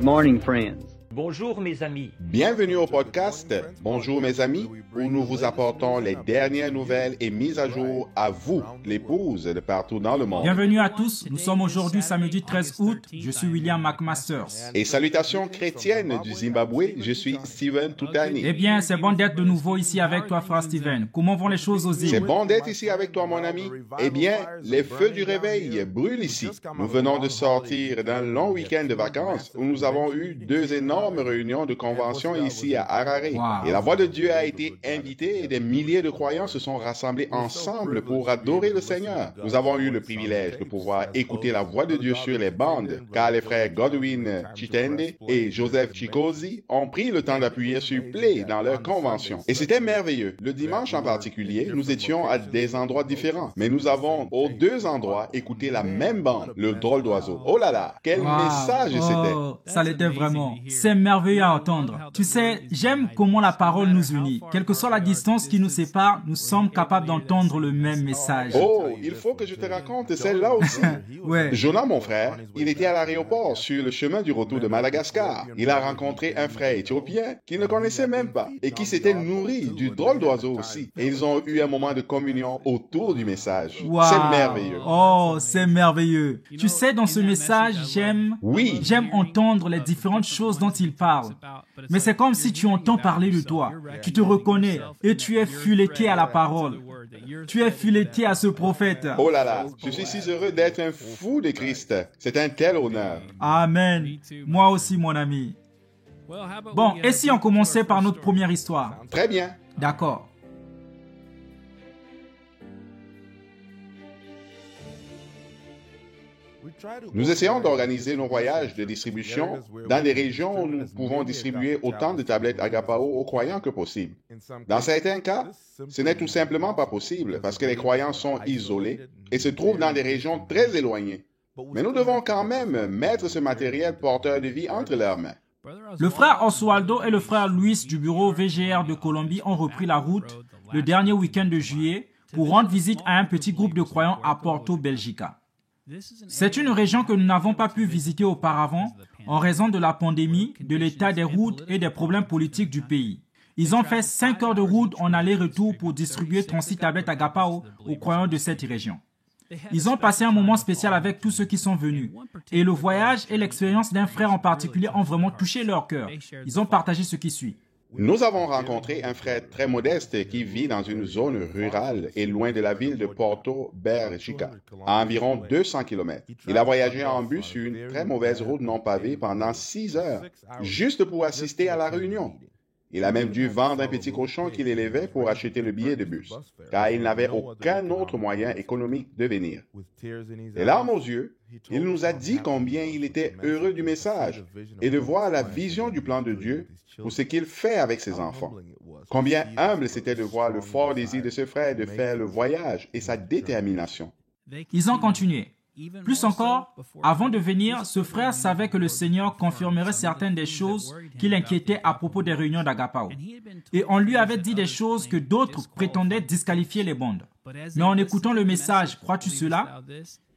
Good morning, friends. Bonjour mes amis. Bienvenue au podcast Bonjour mes amis, où nous vous apportons les dernières nouvelles et mises à jour à vous, l'épouse de partout dans le monde. Bienvenue à tous, nous sommes aujourd'hui samedi 13 août, je suis William McMasters. Et salutations chrétiennes du Zimbabwe, je suis Steven Toutani. Eh bien, c'est bon d'être de nouveau ici avec toi, frère Steven. Comment vont les choses aux îles? C'est bon d'être ici avec toi, mon ami. Eh bien, les feux du réveil brûlent ici. Nous venons de sortir d'un long week-end de vacances où nous avons eu 2 énormes réunions de convention ici à Harare. Wow. Et la voix de Dieu a été invitée et des milliers de croyants se sont rassemblés ensemble pour adorer le Seigneur. Nous avons eu le privilège de pouvoir écouter la voix de Dieu sur les bandes, car les frères Godwin Chitende et Joseph Chikosi ont pris le temps d'appuyer sur Play dans leur convention. Et c'était merveilleux. Le dimanche en particulier, nous étions à des endroits différents, mais nous avons aux 2 endroits écouté la même bande, le drôle d'oiseau. Oh là là, quel message c'était! Ça l'était vraiment. C'est merveilleux à entendre. Tu sais, j'aime comment la parole nous unit. Quelle que soit la distance qui nous sépare, nous sommes capables d'entendre le même message. Oh, il faut que je te raconte celle-là aussi. Ouais. Jonah, mon frère, il était à l'aéroport sur le chemin du retour de Madagascar. Il a rencontré un frère éthiopien qu'il ne connaissait même pas et qui s'était nourri du drôle d'oiseau aussi. Et ils ont eu un moment de communion autour du message. Wow. C'est merveilleux. Oh, c'est merveilleux. Tu sais, dans ce message, j'aime entendre les différentes choses dont il parle. Mais c'est comme si tu entends parler de toi. Tu te reconnais et tu es fileté à la parole. Tu es fileté à ce prophète. Oh là là, je suis si heureux d'être un fou de Christ. C'est un tel honneur. Amen. Moi aussi, mon ami. Bon, et si on commençait par notre première histoire? Très bien. D'accord. Nous essayons d'organiser nos voyages de distribution dans des régions où nous pouvons distribuer autant de tablettes Agapao aux croyants que possible. Dans certains cas, ce n'est tout simplement pas possible parce que les croyants sont isolés et se trouvent dans des régions très éloignées. Mais nous devons quand même mettre ce matériel porteur de vie entre leurs mains. Le frère Oswaldo et le frère Luis du bureau VGR de Colombie ont repris la route le dernier week-end de juillet pour rendre visite à un petit groupe de croyants à Porto Belgica. C'est une région que nous n'avons pas pu visiter auparavant en raison de la pandémie, de l'état des routes et des problèmes politiques du pays. Ils ont fait 5 heures de route en aller-retour pour distribuer 36 tablettes Agapao aux croyants de cette région. Ils ont passé un moment spécial avec tous ceux qui sont venus. Et le voyage et l'expérience d'un frère en particulier ont vraiment touché leur cœur. Ils ont partagé ce qui suit. Nous avons rencontré un frère très modeste qui vit dans une zone rurale et loin de la ville de Porto Belgica, à environ 200 km. Il a voyagé en bus sur une très mauvaise route non pavée pendant 6 heures, juste pour assister à la réunion. Il a même dû vendre un petit cochon qu'il élevait pour acheter le billet de bus, car il n'avait aucun autre moyen économique de venir. Les larmes aux yeux, il nous a dit combien il était heureux du message et de voir la vision du plan de Dieu pour ce qu'il fait avec ses enfants. Combien humble c'était de voir le fort désir de ce frère de faire le voyage et sa détermination. Ils ont continué. Plus encore, avant de venir, ce frère savait que le Seigneur confirmerait certaines des choses qui l'inquiétaient à propos des réunions d'Agapao. Et on lui avait dit des choses que d'autres prétendaient disqualifier les bandes. Mais en écoutant le message, crois-tu cela?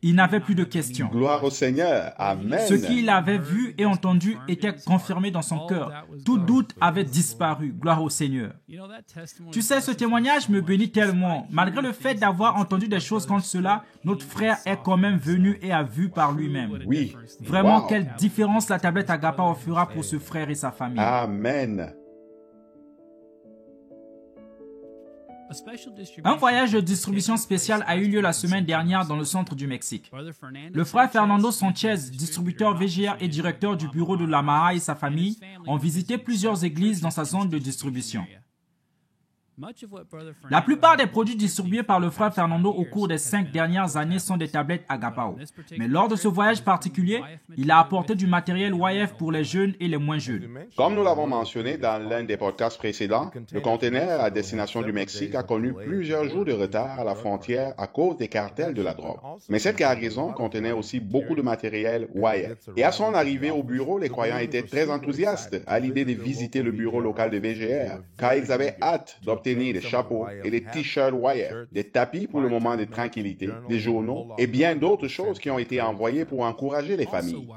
Il n'avait plus de questions. Gloire au Seigneur. Amen. Ce qu'il avait vu et entendu était confirmé dans son cœur. Tout doute avait disparu. Gloire au Seigneur. Tu sais, ce témoignage me bénit tellement. Malgré le fait d'avoir entendu des choses comme cela, notre frère est quand même venu et a vu par lui-même. Oui. Vraiment, Wow. quelle différence la tablette Agapao fera pour ce frère et sa famille. Amen. Un voyage de distribution spécial a eu lieu la semaine dernière dans le centre du Mexique. Le frère Fernando Sanchez, distributeur VGR et directeur du bureau de l'Amaha et sa famille, ont visité plusieurs églises dans sa zone de distribution. La plupart des produits distribués par le frère Fernando au cours des 5 dernières années sont des tablettes Agapao. Mais lors de ce voyage particulier, il a apporté du matériel YF pour les jeunes et les moins jeunes. Comme nous l'avons mentionné dans l'un des podcasts précédents, le conteneur à destination du Mexique a connu plusieurs jours de retard à la frontière à cause des cartels de la drogue. Mais cette cargaison contenait aussi beaucoup de matériel YF. Et à son arrivée au bureau, les croyants étaient très enthousiastes à l'idée de visiter le bureau local de VGR, car ils avaient hâte d'obtenir des chapeaux et des t-shirts YF, des tapis pour le moment de tranquillité, des journaux et bien d'autres choses qui ont été envoyées pour encourager les familles.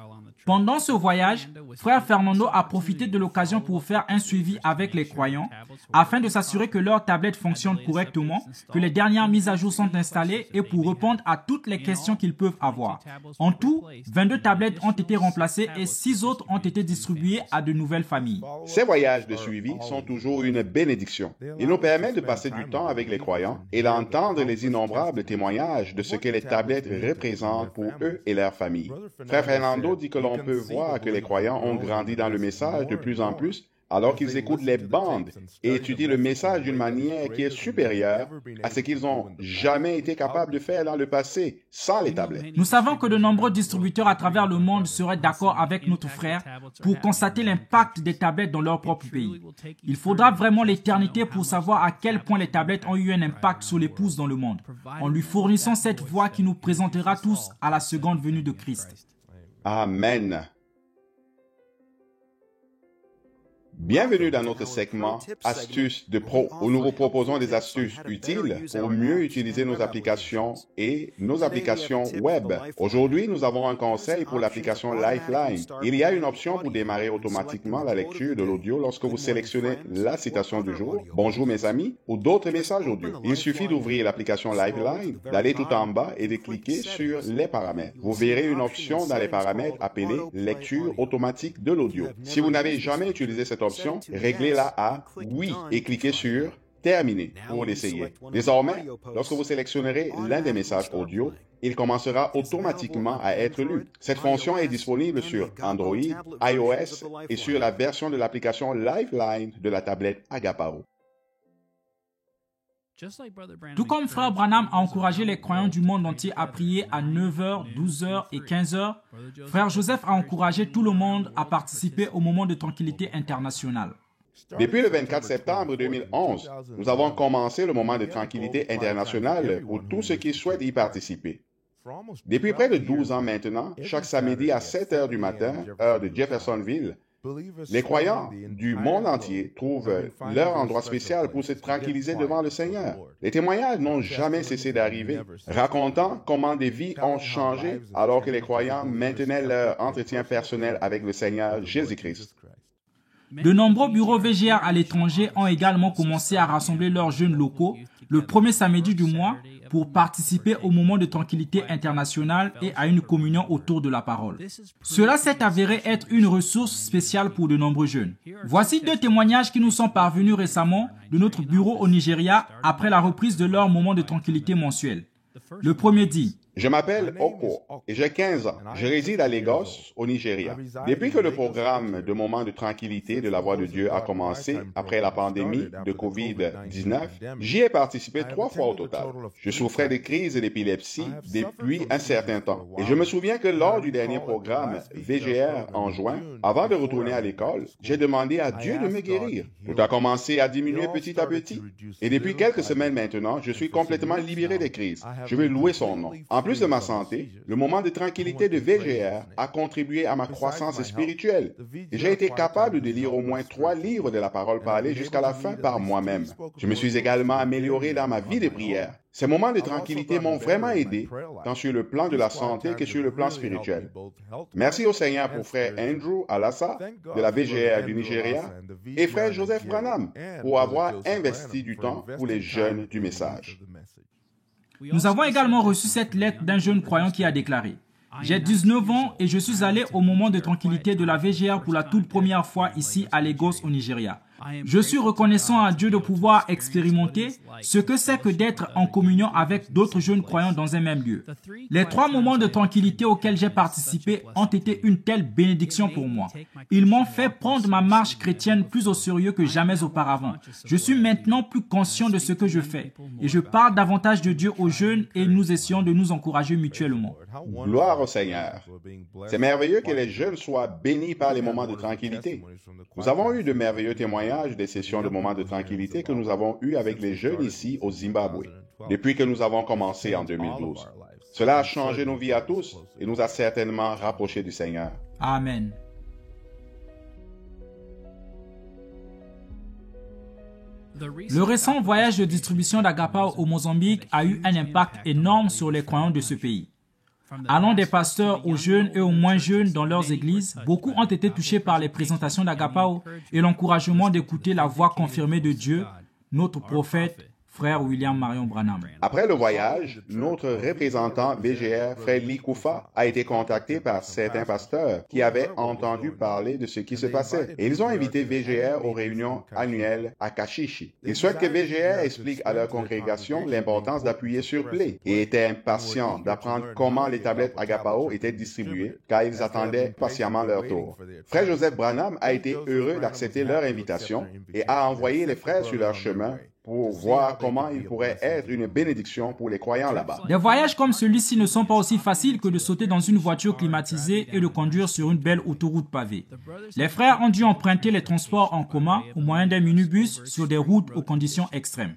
Pendant ce voyage, frère Fernando a profité de l'occasion pour faire un suivi avec les croyants afin de s'assurer que leurs tablettes fonctionnent correctement, que les dernières mises à jour sont installées et pour répondre à toutes les questions qu'ils peuvent avoir. En tout, 22 tablettes ont été remplacées et 6 autres ont été distribuées à de nouvelles familles. Ces voyages de suivi sont toujours une bénédiction. Ils nous permettent de passer du temps avec les croyants et d'entendre les innombrables témoignages de ce que les tablettes représentent pour eux et leurs familles. Frère Fernando dit que l'on peut voir que les croyants ont grandi dans le message de plus en plus alors qu'ils écoutent les bandes et étudient le message d'une manière qui est supérieure à ce qu'ils n'ont jamais été capables de faire dans le passé sans les tablettes. Nous savons que de nombreux distributeurs à travers le monde seraient d'accord avec notre frère pour constater l'impact des tablettes dans leur propre pays. Il faudra vraiment l'éternité pour savoir à quel point les tablettes ont eu un impact sur l'épouse dans le monde, en lui fournissant cette voie qui nous présentera tous à la seconde venue de Christ. Amen. Bienvenue dans notre segment Astuces de Pro, où nous vous proposons des astuces utiles pour mieux utiliser nos applications et nos applications web. Aujourd'hui, nous avons un conseil pour l'application Lifeline. Il y a une option pour démarrer automatiquement la lecture de l'audio lorsque vous sélectionnez la citation du jour, bonjour mes amis, ou d'autres messages audio. Il suffit d'ouvrir l'application Lifeline, d'aller tout en bas et de cliquer sur les paramètres. Vous verrez une option dans les paramètres appelée lecture automatique de l'audio. Si vous n'avez jamais utilisé cette option, réglez-la à oui et cliquez sur terminer pour l'essayer. Désormais, lorsque vous sélectionnerez l'un des messages audio, il commencera automatiquement à être lu. Cette fonction est disponible sur Android, iOS et sur la version de l'application Lifeline de la tablette Agapao. Tout comme frère Branham a encouragé les croyants du monde entier à prier à 9h, 12h et 15h, frère Joseph a encouragé tout le monde à participer au moment de tranquillité internationale. Depuis le 24 septembre 2011, nous avons commencé le moment de tranquillité internationale pour tous ceux qui souhaitent y participer. Depuis près de 12 ans maintenant, chaque samedi à 7h du matin, heure de Jeffersonville, les croyants du monde entier trouvent leur endroit spécial pour se tranquilliser devant le Seigneur. Les témoignages n'ont jamais cessé d'arriver, racontant comment des vies ont changé alors que les croyants maintenaient leur entretien personnel avec le Seigneur Jésus-Christ. De nombreux bureaux VGR à l'étranger ont également commencé à rassembler leurs jeunes locaux le premier samedi du mois pour participer au moment de tranquillité internationale et à une communion autour de la parole. Cela s'est avéré être une ressource spéciale pour de nombreux jeunes. Voici 2 témoignages qui nous sont parvenus récemment de notre bureau au Nigeria après la reprise de leur moment de tranquillité mensuel. Le premier dit: Je m'appelle Oko et j'ai 15 ans. Je réside à Lagos, au Nigeria. Depuis que le programme de moment de tranquillité de la Voix de Dieu a commencé après la pandémie de COVID-19, j'y ai participé 3 fois au total. Je souffrais de crises d'épilepsie depuis un certain temps. Et je me souviens que lors du dernier programme VGR en juin, avant de retourner à l'école, j'ai demandé à Dieu de me guérir. Tout a commencé à diminuer petit à petit. Et depuis quelques semaines maintenant, je suis complètement libéré des crises. Je veux louer son nom. En plus de ma santé, le moment de tranquillité de VGR a contribué à ma croissance spirituelle. Et j'ai été capable de lire au moins 3 livres de la parole parlée jusqu'à la fin par moi-même. Je me suis également amélioré dans ma vie de prière. Ces moments de tranquillité m'ont vraiment aidé, tant sur le plan de la santé que sur le plan spirituel. Merci au Seigneur pour frère Andrew Alassa de la VGR du Nigeria et frère Joseph Branham pour avoir investi du temps pour les jeunes du message. Nous avons également reçu cette lettre d'un jeune croyant qui a déclaré: J'ai 19 ans et je suis allé au moment de tranquillité de la VGR pour la toute première fois ici à Lagos au Nigeria. Je suis reconnaissant à Dieu de pouvoir expérimenter ce que c'est que d'être en communion avec d'autres jeunes croyants dans un même lieu. Les 3 moments de tranquillité auxquels j'ai participé ont été une telle bénédiction pour moi. Ils m'ont fait prendre ma marche chrétienne plus au sérieux que jamais auparavant. Je suis maintenant plus conscient de ce que je fais et je parle davantage de Dieu aux jeunes et nous essayons de nous encourager mutuellement. Gloire au Seigneur. C'est merveilleux que les jeunes soient bénis par les moments de tranquillité. Nous avons eu de merveilleux témoignages des sessions de moments de tranquillité que nous avons eues avec les jeunes ici au Zimbabwe, depuis que nous avons commencé en 2012. Cela a changé nos vies à tous et nous a certainement rapprochés du Seigneur. Amen. Le récent voyage de distribution d'Agapao au Mozambique a eu un impact énorme sur les croyants de ce pays. Allant des pasteurs aux jeunes et aux moins jeunes dans leurs églises, beaucoup ont été touchés par les présentations d'Agapao et l'encouragement d'écouter la voix confirmée de Dieu, notre prophète, frère William Marion Branham. Après le voyage, notre représentant BGR, frère Lee Koufa, a été contacté par certains pasteurs qui avaient entendu parler de ce qui se passait. Et ils ont invité VGR aux réunions annuelles à Kashishi. Ils souhaitent que VGR explique à leur congrégation l'importance d'appuyer sur Play et étaient impatients d'apprendre comment les tablettes Agapao étaient distribuées car ils attendaient patiemment leur tour. Frère Joseph Branham a été heureux d'accepter leur invitation et a envoyé les frères sur leur chemin pour voir comment il pourrait être une bénédiction pour les croyants là-bas. Des voyages comme celui-ci ne sont pas aussi faciles que de sauter dans une voiture climatisée et de conduire sur une belle autoroute pavée. Les frères ont dû emprunter les transports en commun au moyen d'un minibus sur des routes aux conditions extrêmes.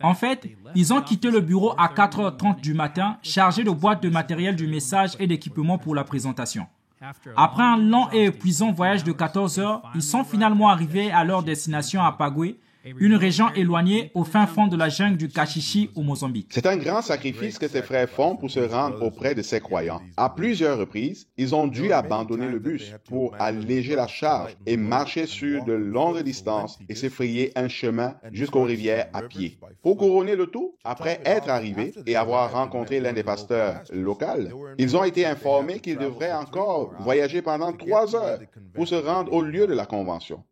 En fait, ils ont quitté le bureau à 4h30 du matin, chargés de boîtes de matériel du message et d'équipements pour la présentation. Après un long et épuisant voyage de 14 heures, ils sont finalement arrivés à leur destination à Pagwe, une région éloignée au fin fond de la jungle du Kashishi au Mozambique. C'est un grand sacrifice que ces frères font pour se rendre auprès de ces croyants. À plusieurs reprises, ils ont dû abandonner le bus pour alléger la charge et marcher sur de longues distances et se frayer un chemin jusqu'aux rivières à pied. Pour couronner le tout, après être arrivés et avoir rencontré l'un des pasteurs locaux, ils ont été informés qu'ils devraient encore voyager pendant 3 heures pour se rendre au lieu de la convention.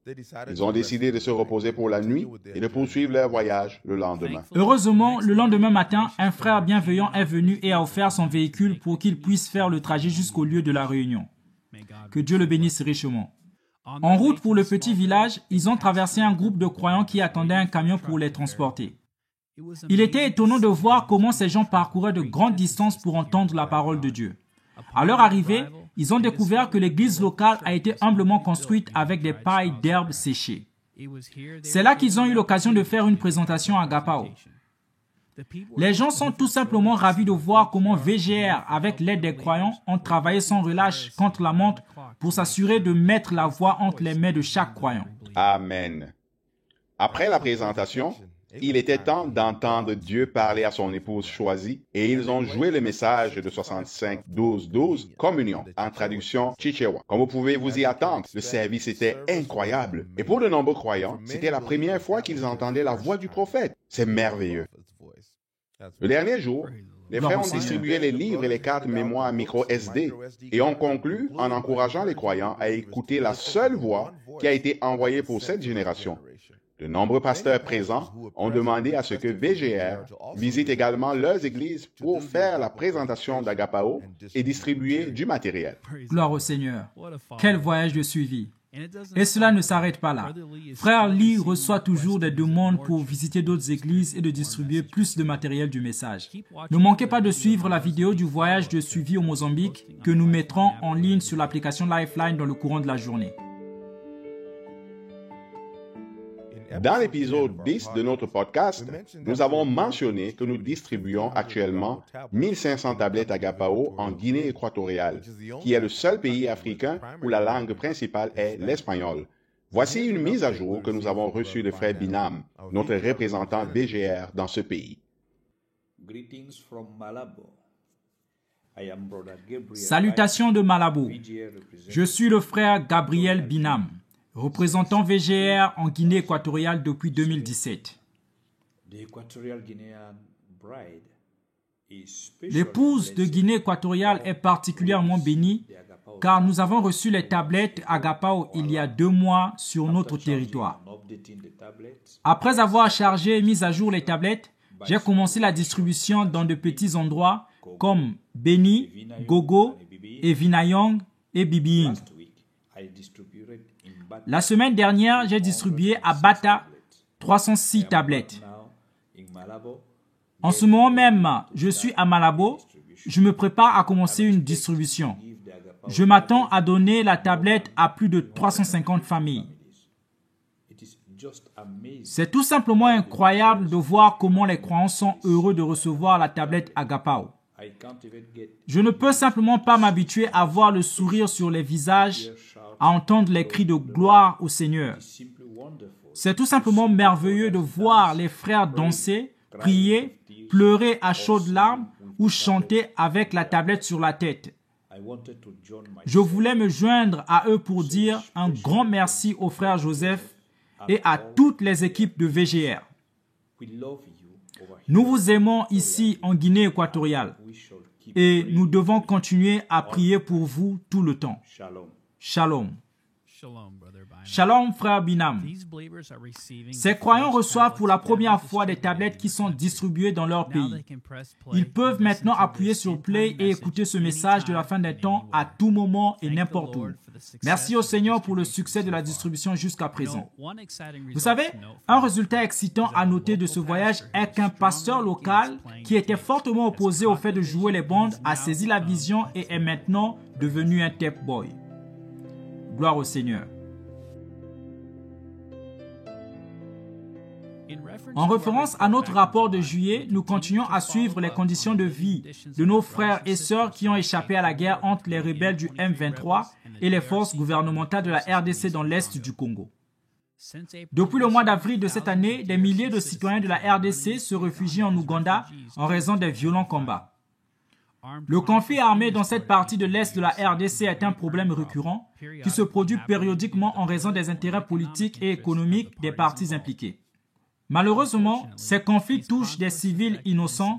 Ils ont décidé de se reposer pour la nuit et de poursuivre leur voyage le lendemain. Heureusement, le lendemain matin, un frère bienveillant est venu et a offert son véhicule pour qu'il puisse faire le trajet jusqu'au lieu de la réunion. Que Dieu le bénisse richement. En route pour le petit village, ils ont traversé un groupe de croyants qui attendaient un camion pour les transporter. Il était étonnant de voir comment ces gens parcouraient de grandes distances pour entendre la parole de Dieu. À leur arrivée, ils ont découvert que l'église locale a été humblement construite avec des pailles d'herbes séchées. C'est là qu'ils ont eu l'occasion de faire une présentation à Agapao. Les gens sont tout simplement ravis de voir comment VGR, avec l'aide des croyants, ont travaillé sans relâche contre la montre pour s'assurer de mettre la voix entre les mains de chaque croyant. Amen. Après la présentation, il était temps d'entendre Dieu parler à son épouse choisie et ils ont joué le message de 65-12-12, communion, en traduction Chichewa. Comme vous pouvez vous y attendre, le service était incroyable. Et pour de nombreux croyants, c'était la première fois qu'ils entendaient la voix du prophète. C'est merveilleux. Le dernier jour, les frères ont distribué les livres et les cartes mémoire micro SD et ont conclu en encourageant les croyants à écouter la seule voix qui a été envoyée pour cette génération. De nombreux pasteurs présents ont demandé à ce que VGR visite également leurs églises pour faire la présentation d'Agapao et distribuer du matériel. Gloire au Seigneur. Quel voyage de suivi. Et cela ne s'arrête pas là. Frère Lee reçoit toujours des demandes pour visiter d'autres églises et de distribuer plus de matériel du message. Ne manquez pas de suivre la vidéo du voyage de suivi au Mozambique que nous mettrons en ligne sur l'application Lifeline dans le courant de la journée. Dans l'épisode 10 de notre podcast, nous avons mentionné que nous distribuons actuellement 1500 tablettes Agapao en Guinée équatoriale, qui est le seul pays africain où la langue principale est l'espagnol. Voici une mise à jour que nous avons reçue de frère Binam, notre représentant BGR dans ce pays. Salutations de Malabo. Je suis le frère Gabriel Binam, représentant VGR en Guinée équatoriale depuis 2017. L'épouse de Guinée équatoriale est particulièrement bénie car nous avons reçu les tablettes Agapao il y a 2 mois sur notre territoire. Après avoir chargé et mis à jour les tablettes, j'ai commencé la distribution dans de petits endroits comme Beni, Gogo, et Vinayong et Bibiing. La semaine dernière, j'ai distribué à Bata 306 tablettes. En ce moment même, je suis à Malabo. Je me prépare à commencer une distribution. Je m'attends à donner la tablette à plus de 350 familles. C'est tout simplement incroyable de voir comment les croyants sont heureux de recevoir la tablette Agapao. Je ne peux simplement pas m'habituer à voir le sourire sur les visages, à entendre les cris de gloire au Seigneur. C'est tout simplement merveilleux de voir les frères danser, prier, pleurer à chaudes larmes ou chanter avec la tablette sur la tête. Je voulais me joindre à eux pour dire un grand merci au frère Joseph et à toutes les équipes de VGR. Nous vous aimons ici en Guinée équatoriale et nous devons continuer à prier pour vous tout le temps. Shalom. Shalom, frère Binam. Ces croyants reçoivent pour la première fois des tablettes qui sont distribuées dans leur pays. Ils peuvent maintenant appuyer sur Play et écouter ce message de la fin des temps à tout moment et n'importe où. Merci au Seigneur pour le succès de la distribution jusqu'à présent. Vous savez, un résultat excitant à noter de ce voyage est qu'un pasteur local qui était fortement opposé au fait de jouer les bandes a saisi la vision et est maintenant devenu un tape boy. Gloire au Seigneur. En référence à notre rapport de juillet, nous continuons à suivre les conditions de vie de nos frères et sœurs qui ont échappé à la guerre entre les rebelles du M23 et les forces gouvernementales de la RDC dans l'est du Congo. Depuis le mois d'avril de cette année, des milliers de citoyens de la RDC se réfugient en Ouganda en raison des violents combats. Le conflit armé dans cette partie de l'Est de la RDC est un problème récurrent qui se produit périodiquement en raison des intérêts politiques et économiques des parties impliquées. Malheureusement, ces conflits touchent des civils innocents,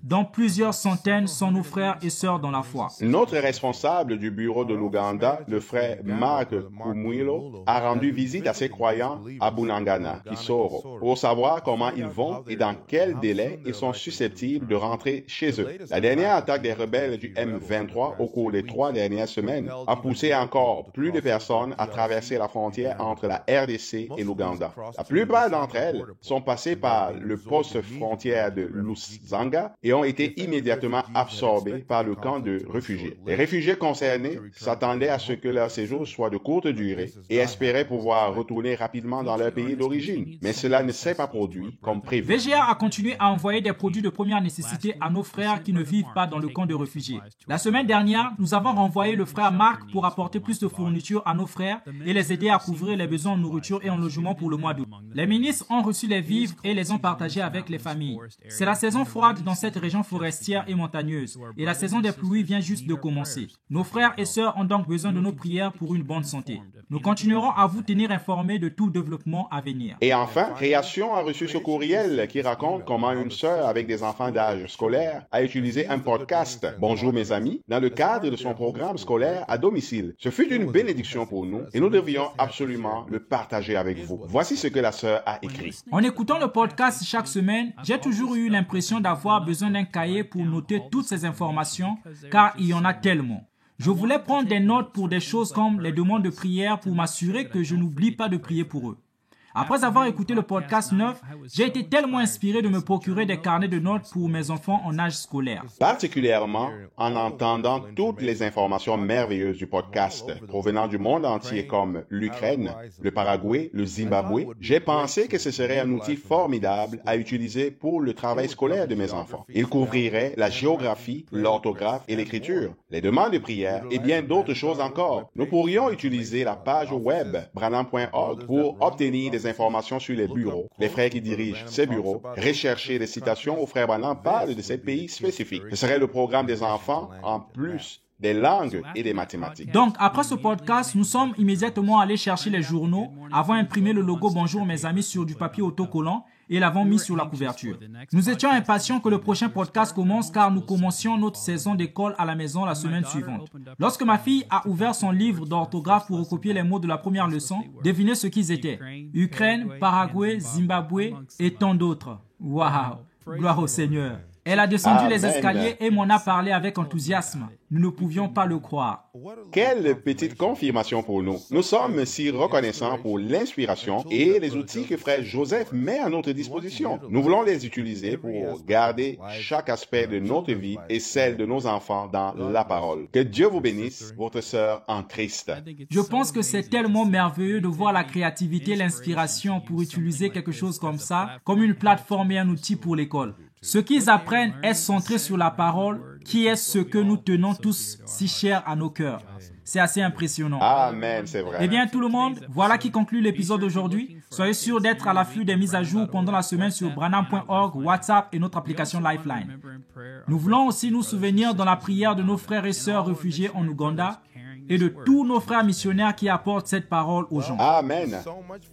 dont plusieurs centaines sont nos frères et sœurs dans la foi. Notre responsable du bureau de l'Ouganda, le frère Mark Kumwilo, a rendu visite à ses croyants à Bunagana, Kisoro, pour savoir comment ils vont et dans quel délai ils sont susceptibles de rentrer chez eux. La dernière attaque des rebelles du M23 au cours des 3 dernières semaines a poussé encore plus de personnes à traverser la frontière entre la RDC et l'Ouganda. La plupart d'entre elles sont passées par le poste frontière de Lusanga et ont été immédiatement absorbés par le camp de réfugiés. Les réfugiés concernés s'attendaient à ce que leur séjour soit de courte durée et espéraient pouvoir retourner rapidement dans leur pays d'origine. Mais cela ne s'est pas produit comme prévu. VGR a continué à envoyer des produits de première nécessité à nos frères qui ne vivent pas dans le camp de réfugiés. La semaine dernière, nous avons renvoyé le frère Marc pour apporter plus de fournitures à nos frères et les aider à couvrir les besoins en nourriture et en logement pour le mois d'août. Les ministres ont reçu les vivres et les ont partagés avec les familles. C'est la saison froide dans cette région forestière et montagneuse, et la saison des pluies vient juste de commencer. Nos frères et sœurs ont donc besoin de nos prières pour une bonne santé. Nous continuerons à vous tenir informés de tout développement à venir. Et enfin, Création a reçu ce courriel qui raconte comment une sœur avec des enfants d'âge scolaire a utilisé un podcast « Bonjour mes amis » dans le cadre de son programme scolaire à domicile. Ce fut une bénédiction pour nous et nous devions absolument le partager avec vous. Voici ce que la sœur a écrit. En écoutant le podcast chaque semaine, j'ai toujours eu l'impression d'avoir besoin d'un cahier pour noter toutes ces informations, car il y en a tellement. Je voulais prendre des notes pour des choses comme les demandes de prière pour m'assurer que je n'oublie pas de prier pour eux. Après avoir écouté le podcast 9, j'ai été tellement inspiré de me procurer des carnets de notes pour mes enfants en âge scolaire. Particulièrement en entendant toutes les informations merveilleuses du podcast provenant du monde entier comme l'Ukraine, le Paraguay, le Zimbabwe, j'ai pensé que ce serait un outil formidable à utiliser pour le travail scolaire de mes enfants. Il couvrirait la géographie, l'orthographe et l'écriture, les demandes de prière et bien d'autres choses encore. Nous pourrions utiliser la page web branham.org pour obtenir des informations sur les bureaux, les frères qui dirigent ces bureaux, rechercher des citations où frère Branham parle de ces pays spécifiques. Ce serait le programme des enfants en plus des langues et des mathématiques. Donc, après ce podcast, nous sommes immédiatement allés chercher les journaux, avons imprimé le logo « Bonjour mes amis » sur du papier autocollant et l'avons mis sur la couverture. Nous étions impatients que le prochain podcast commence car nous commencions notre saison d'école à la maison la semaine suivante. Lorsque ma fille a ouvert son livre d'orthographe pour recopier les mots de la première leçon, devinez ce qu'ils étaient. Ukraine, Paraguay, Zimbabwe et tant d'autres. Waouh! Gloire au Seigneur! Elle a descendu les escaliers et m'en a parlé avec enthousiasme. Nous ne pouvions pas le croire. Quelle petite confirmation pour nous. Nous sommes si reconnaissants pour l'inspiration et les outils que frère Joseph met à notre disposition. Nous voulons les utiliser pour garder chaque aspect de notre vie et celle de nos enfants dans la parole. Que Dieu vous bénisse, votre sœur en Christ. Je pense que c'est tellement merveilleux de voir la créativité et l'inspiration pour utiliser quelque chose comme ça, comme une plateforme et un outil pour l'école. Ce qu'ils apprennent est centré sur la parole, qui est ce que nous tenons tous si cher à nos cœurs. C'est assez impressionnant. Amen, c'est vrai. Eh bien, tout le monde, voilà qui conclut l'épisode d'aujourd'hui. Soyez sûrs d'être à l'affût des mises à jour pendant la semaine sur branham.org, WhatsApp et notre application Lifeline. Nous voulons aussi nous souvenir dans la prière de nos frères et sœurs réfugiés en Ouganda et de tous nos frères missionnaires qui apportent cette parole aux gens. Amen.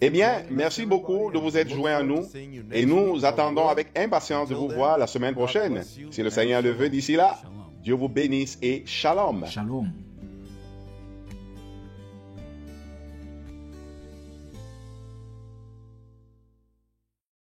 Eh bien, merci beaucoup de vous être joints à nous et nous attendons avec impatience de vous voir la semaine prochaine. Si le Seigneur le veut d'ici là, Dieu vous bénisse et shalom. Shalom.